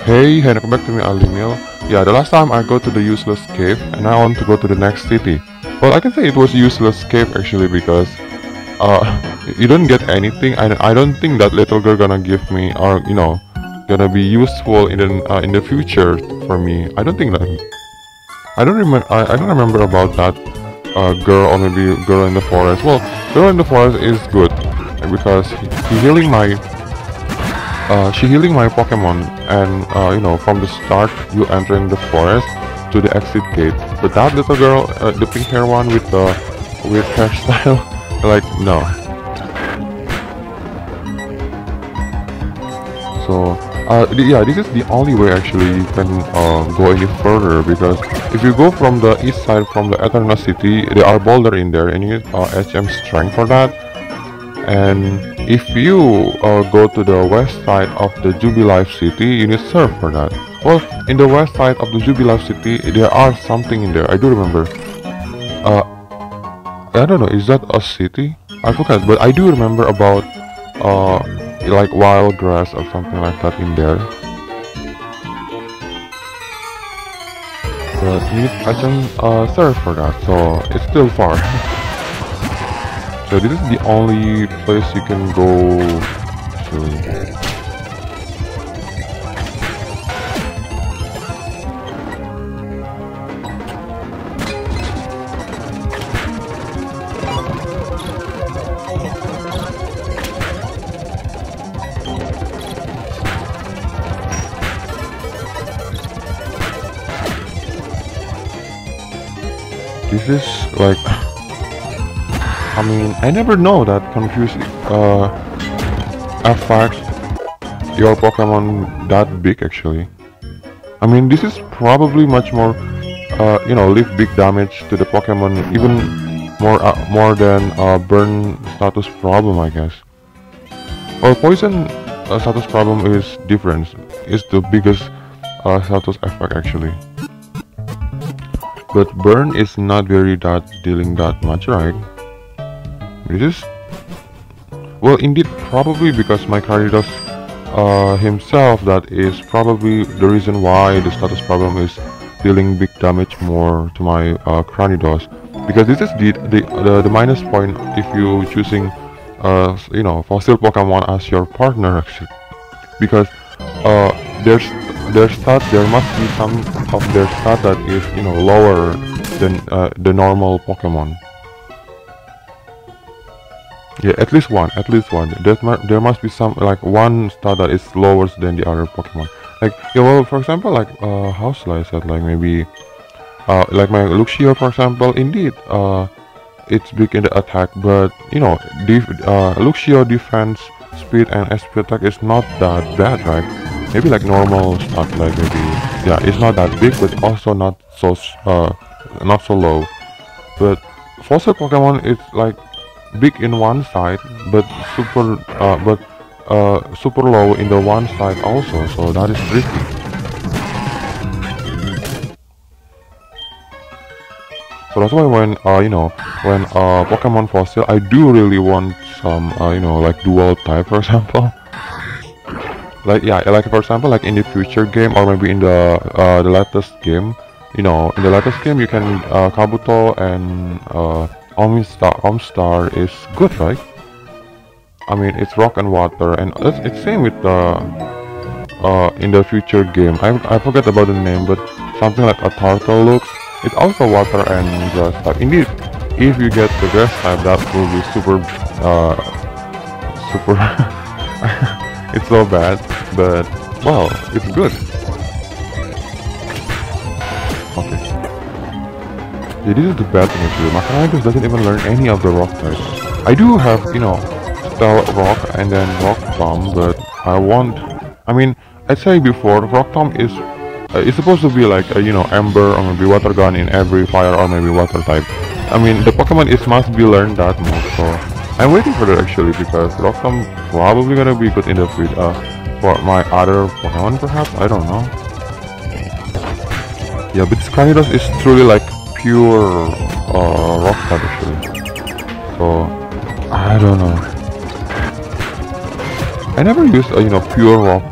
Hey, welcome back to me, AldiMil. Yeah, the last time I go to the useless cave, and I want to go to the next city. Well, I can say it was useless cave actually because uh, you don't get anything. I don't think that little girl gonna give me or gonna be useful in the future for me. I don't think that. I don't remember. I don't remember about that girl or maybe girl in the forest. Well, girl in the forest is good because he healing my she healing my Pokemon, and from the start you entering the forest to the exit gate. But that little girl, the pink hair one with the weird hairstyle, like no. So yeah, this is the only way actually you can go any further, because if you go from the east side from the Eternal City, there are boulder in there, and you need HM strength for that. And if you go to the west side of the Jubilife City, you need surf for that. Well, in the west side of the Jubilife City, there are something in there. I do remember. I don't know. Is that a city? I forgot. But I do remember about like wild grass or something like that in there. But you need surf for that, so it's still far. So this is the only place you can go to. This is like, I mean, I never know that confuse affect your Pokemon that big actually. I mean, this is probably much more, leave big damage to the Pokemon, even more than burn status problem, I guess. Well, poison status problem is different. It's the biggest status effect actually. But burn is not very dealing that much, right? It is, well, indeed, probably because my Cranidos himself, that is probably the reason why the status problem is dealing big damage more to my Cranidos, because this is the minus point if you choosing fossil Pokemon as your partner actually, because there must be some of their stat that is lower than the normal Pokemon. Yeah, at least one. There must be some, like, one star that is lower than the other Pokemon. Like, yeah, well, for example, like, how shall I say it? Like, maybe, like my Luxio, for example, indeed, it's big in the attack, but, Luxio defense, speed, and SP attack is not that bad, right? Maybe like normal stat, like maybe, yeah, it's not that big, but also not so low. But fossil Pokemon is like big in one side, but super low in the one side also, so that is tricky. So that's why when Pokemon fossil, I do really want some like dual type, for example. Like, yeah, like for example, like in the future game, or maybe in the latest game, in the latest game you can Kabuto and Omstar is good, right? I mean, it's rock and water, and it's same with the in the future game. I forget about the name, but something like a turtle looks. It's also water and grass type. Indeed, if you get the grass type, that will be super. It's so bad, but well, it's good. Okay. Yeah, this is the bad thing actually. My Cranidos doesn't even learn any of the rock types. I do have, Spell Rock and then Rock Tomb, but I mean, I'd say before, Rock Tomb is it's supposed to be like Ember or maybe Water Gun in every fire or maybe water type. I mean, the Pokemon must be learned that more, so I'm waiting for that actually, because Rock Tomb probably gonna be good in the future for my other Pokemon, perhaps. I don't know. Yeah, but Cranidos is truly like pure rock type actually. So I don't know. I never used pure rock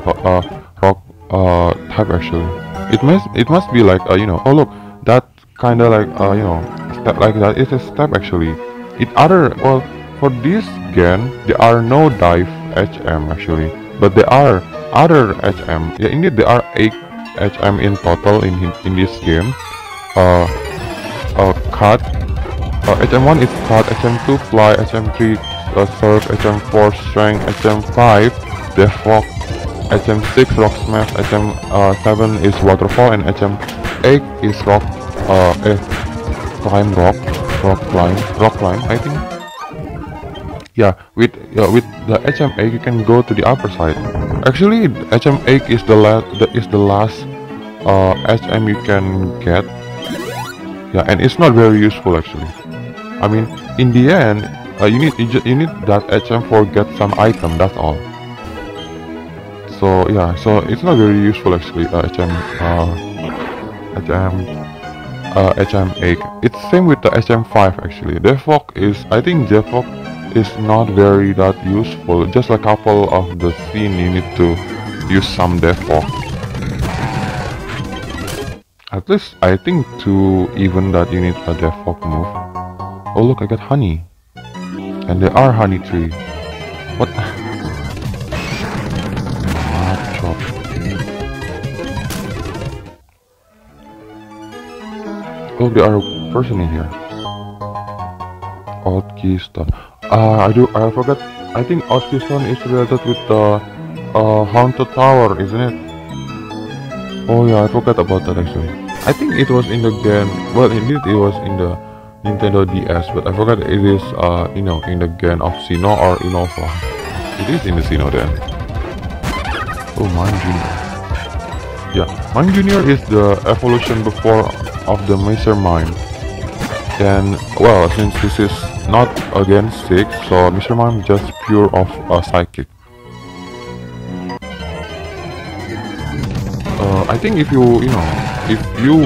type actually. It must be like you know. Oh look, that kind of like you know, step like that is a step actually. It other well for this game there are no dive HM actually, but there are other HM. Yeah, indeed there are 8 HM in total in this game. Uh, cut. HM1 is cut. HM2 fly. HM3 surf. HM4 strength. HM5 defog. HM6 rock smash. HM7 is waterfall, and HM8 is rock. Climb rock. Rock climb. I think. Yeah, with the HM8 you can go to the upper side. Actually, HM8 is the last HM you can get. Yeah, and it's not very useful actually. I mean, in the end, you need that HM for get some item. That's all. So yeah, so it's not very useful actually. HM8. It's same with the HM5 actually. I think Defog is not very that useful. Just a couple of the scene you need to use some Defog. At least I think to even that you need a Defog move. Oh look, I got honey. And there are honey tree. What? Chop. Oh, there are a person in here. Odd keystone. I forgot. I think odd keystone is related with the haunted tower, isn't it? Oh yeah, I forgot about that actually. I think it was in the game. Well, indeed it was in the Nintendo DS, but I forgot it is you know, in the game of Sinnoh or Innova. It is in the Sinnoh then. Oh, Mime Junior. Yeah, Mime Junior is the evolution before of the Mr. Mime. Then, well, since this is not against 6, so Mr. Mime just pure of psychic. I think if you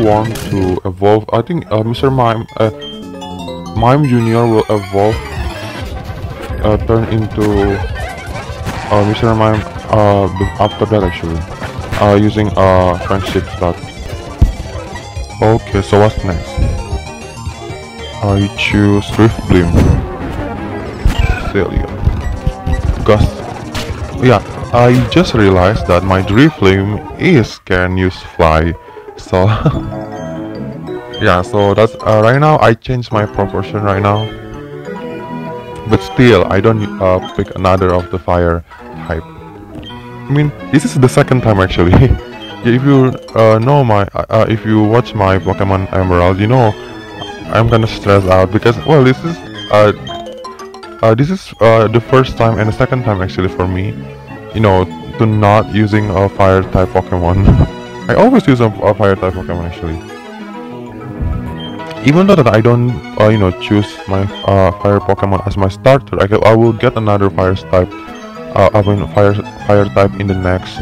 want to evolve, I think Mr. Mime Junior will evolve, turn into Mr. Mime after that actually, using friendship stuff. Okay, so what's next? I choose Riftblim, Celia, Gust. Yeah. I just realized that my Driflim can use fly, so yeah, so that's right now I changed my proportion right now, but still I don't pick another of the fire type. I mean, this is the second time actually. Yeah, if you know my if you watch my Pokemon Emerald, you know I'm gonna stress out because, well, this is the first time and the second time actually for me, you know, to not using a fire type Pokemon. I always use a fire type Pokemon actually. Even though that I don't you know, choose my fire Pokemon as my starter, I will get another fire type fire type in the next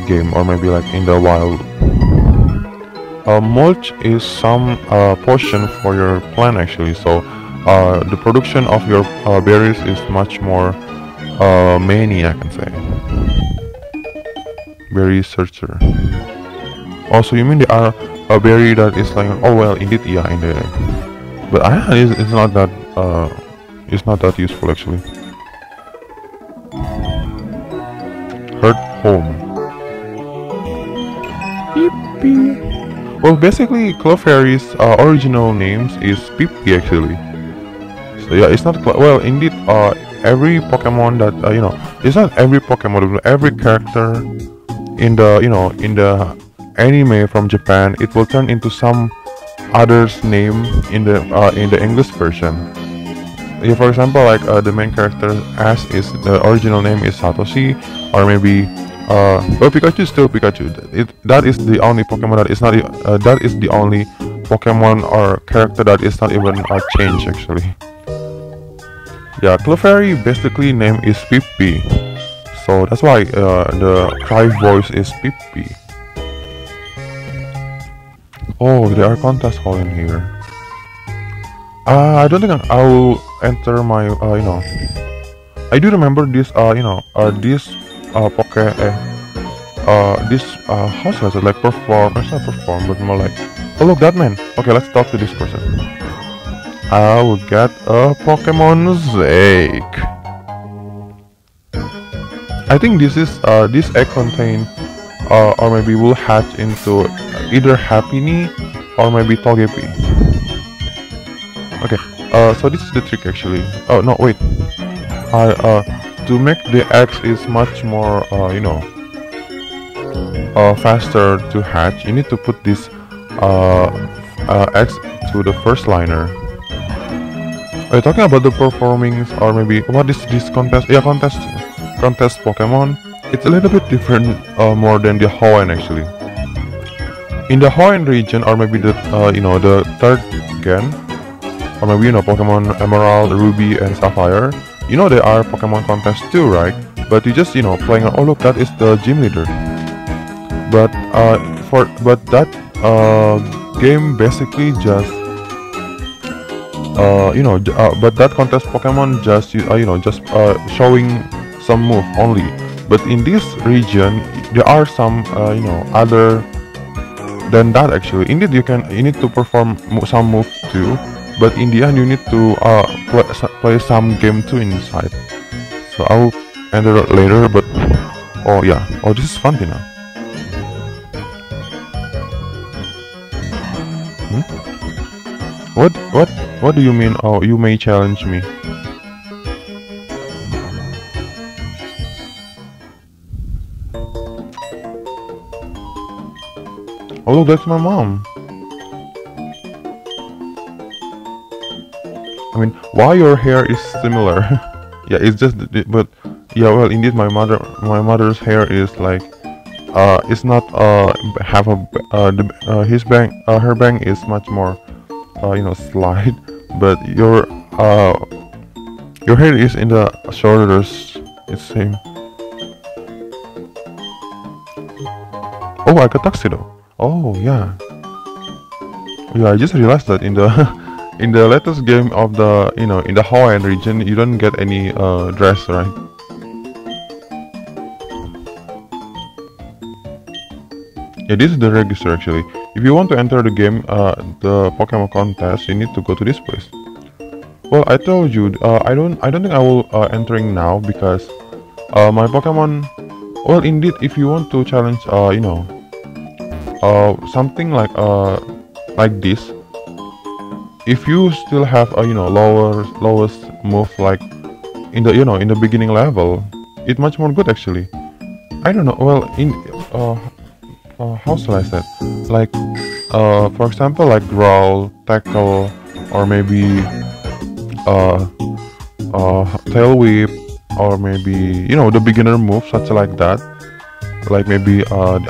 game, or maybe like in the wild. Mulch is some potion for your plant actually, so the production of your berries is much more many, I can say. Berry searcher. Also, you mean there are a berry that is like, oh well, indeed, yeah, in the, but it's not that useful actually. Hurt home. Yippee. Well, basically, Clefairy's original names is Pippi actually. So yeah, it's not well, indeed. Every Pokemon that you know, it's not every Pokemon, but every character in the, you know, in the anime from Japan, it will turn into some other's name in the English version. Yeah, for example, like the main character Ash, is the original name is Satoshi, or maybe well, Pikachu is still Pikachu. That is the only Pokemon that is not that is the only Pokemon or character that is not even changed actually. Yeah, Clefairy basically name is Pippi, so that's why the cry voice is Pippi. Oh, there are contest hall in here. I don't think I will enter my you know. I do remember this this this how should I say, like perform, it's not perform, but more like, oh look that man. Okay, let's talk to this person. I will get a Pokemon egg. I think this is this egg contain or maybe will hatch into either happiny or maybe Togepi. Okay, so this is the trick actually. Oh no, wait. To make the eggs is much more you know, faster to hatch. You need to put this eggs to the first liner. Are you talking about the performings or maybe what is this contest? Yeah, contest Pokemon. It's a little bit different more than the Hawaiian actually. In the Hawaiian region or maybe the you know, the third gen, or maybe you know, Pokemon Emerald, Ruby, and Sapphire. You know there are Pokemon contests too, right? But you just, you know, playing. Oh look, that is the gym leader. But that game basically just you know, but that contest Pokemon just you know, just showing some move only. But in this region there are some you know, other than that actually. Indeed you need to perform some move too, but in the end you need to play some game too inside. So I will enter it later, but oh yeah, oh this is fun now. What do you mean? Oh, you may challenge me. Oh look, that's my mom. I mean, why your hair is similar? Yeah, it's just, but yeah, well, indeed, my mother's hair is like, it's not have a her bang is much more, you know, slide, but your hair is in the shoulders. It's same. Oh, I got tuxedo. Oh yeah. Yeah, I just realized that in the in the latest game of the, you know, in the Hawaiian region, you don't get any dress, right? Yeah, this is the register actually. If you want to enter the game, the Pokemon contest, you need to go to this place. Well, I told you, I don't think I will entering now because my Pokemon. Well, indeed, if you want to challenge, you know, something like this. If you still have a, you know, lowest move like in the, you know, in the beginning level, it's much more good actually. I don't know. Well, in how shall I say it? Like for example, like growl, tackle, or maybe tail whip, or maybe, you know, the beginner move such like that. Like maybe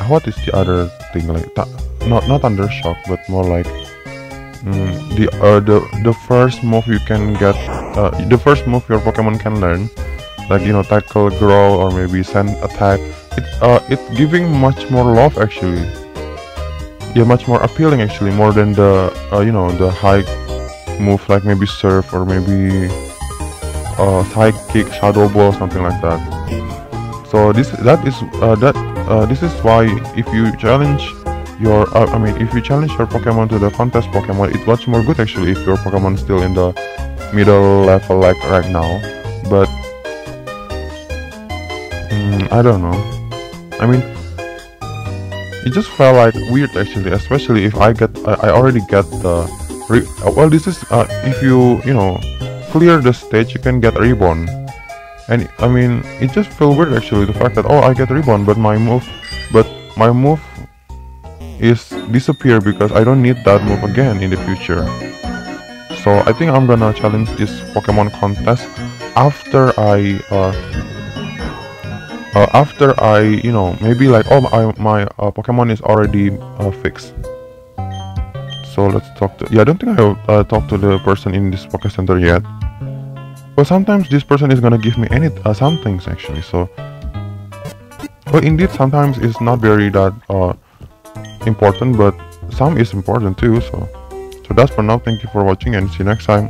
what is the other thing, like not thunder shock, but more like the first move you can get, the first move your Pokemon can learn, like, you know, tackle, growl, or maybe send attack. It's giving much more love actually. Yeah, much more appealing actually, more than the you know, the high move like maybe surf or maybe high kick, shadow ball, something like that. So this is why if you challenge your I mean, if you challenge your Pokemon to the contest Pokemon, it's much more good actually if your Pokemon is still in the middle level like right now. But I don't know. I mean, it just felt like weird actually, especially if I already get the well, this is if you know, clear the stage, you can get reborn. And I mean, it just felt weird actually, the fact that, oh, I get reborn, but my move is disappear because I don't need that move again in the future. So I think I'm gonna challenge this Pokemon contest after I you know, maybe like, oh, my Pokemon is already fixed. So let's talk to, yeah, I don't think I talked to the person in this Poké Center yet. But sometimes this person is gonna give me some things actually. So, well, indeed, sometimes it's not very that important, but some is important too. So that's for now. Thank you for watching and see you next time.